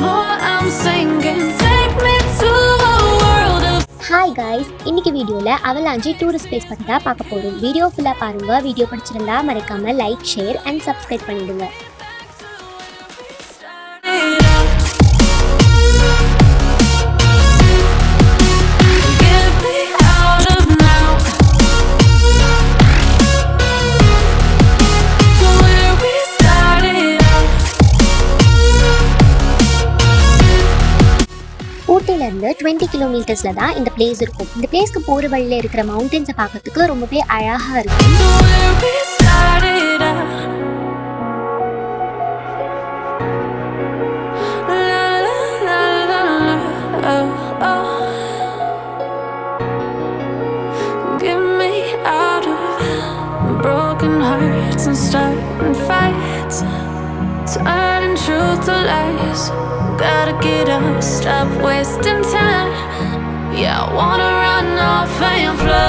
more I'm sinking. Take me to a world of. Hi guys, இன்னைக்கு வீடியோல avalanche tourist place பத்தி தான் பார்க்க போறோம். வீடியோ ஃபுல்லா பாருங்க. வீடியோ பிடிச்சிருந்தா மறக்காம லைக், ஷேர் அண்ட் சப்ஸ்கிரைப் பண்ணிடுங்க. ஊட்டிலேருந்து 20 கிலோமீட்டர்ஸ்ல தான் இந்த பிளேஸ் இருக்கும். இந்த பிளேஸ்க்கு போகிற வழியில் இருக்கிற மவுண்டன்ஸை பார்க்கறதுக்கு ரொம்பவே அழகாக இருக்கும். Turning truth to lies. Gotta get up, stop wasting time. Yeah, I wanna run off and fly.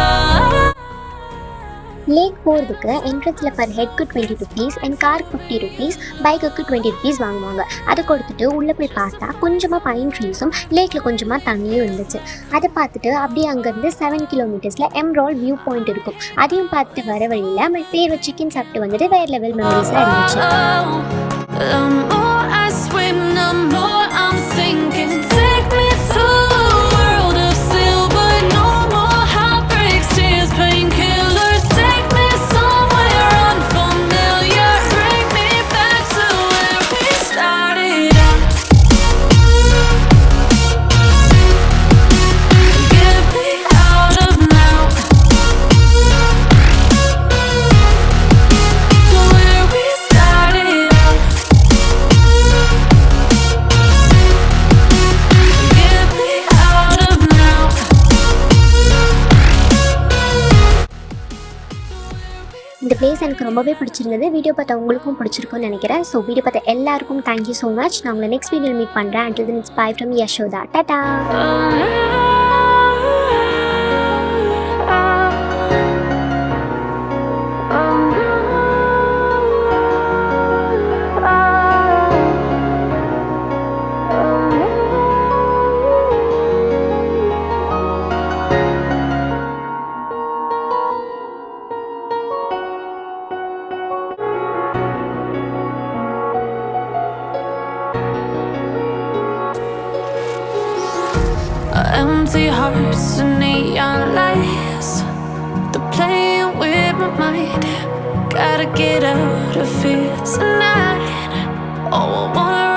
Lakh போகிறதுக்கு என்ட்ரன்ஸில் பர் ஹெட்க்கு 20 rupees அண்ட் காருக்கு 50 rupees, பைக்குக்கு 20 rupees வாங்குவாங்க. அதை கொடுத்துட்டு உள்ளே போய் பார்த்தா கொஞ்சமாக பைன் ட்ரீஸும் லேக்கில் கொஞ்சமாக தண்ணியும் இருந்துச்சு. அதை பார்த்துட்டு அப்படியே அங்கேருந்து 7 கிலோமீட்டர்ஸில் எம்ரால்ட் வியூ பாயிண்ட் இருக்கும். அதையும் பார்த்துட்டு வர வழியில் மை ஃபேவரட் சிக்கன் சாப்பிட்டு வந்துட்டு வேறு லெவல் மெமரிஸாக இருந்துச்சு. The more I swim, the more I'm sinking. Take me to a world of silver. No more heartbreaks, tears, painkillers. Take me somewhere unfamiliar. Bring me back to where we started out. Get me out of now. To where we started out. Get me out of now. இந்த place எனக்கு ரொம்பவே பிடிச்சிருந்தது. Video பார்த்தா உங்களுக்கும் பிடிச்சிருக்கும்னு நினைக்கிறேன். So video பார்த்த எல்லாருக்கும் தேங்க்யூ ஸோ மச். நான் உங்களை நெக்ஸ்ட் வீடியோவில் மீட் பண்ணுறேன். until then it's bye from Yasodha. Tata. Empty hearts and neon lights, they're playing with my mind. Gotta get out of here tonight. Oh, I wanna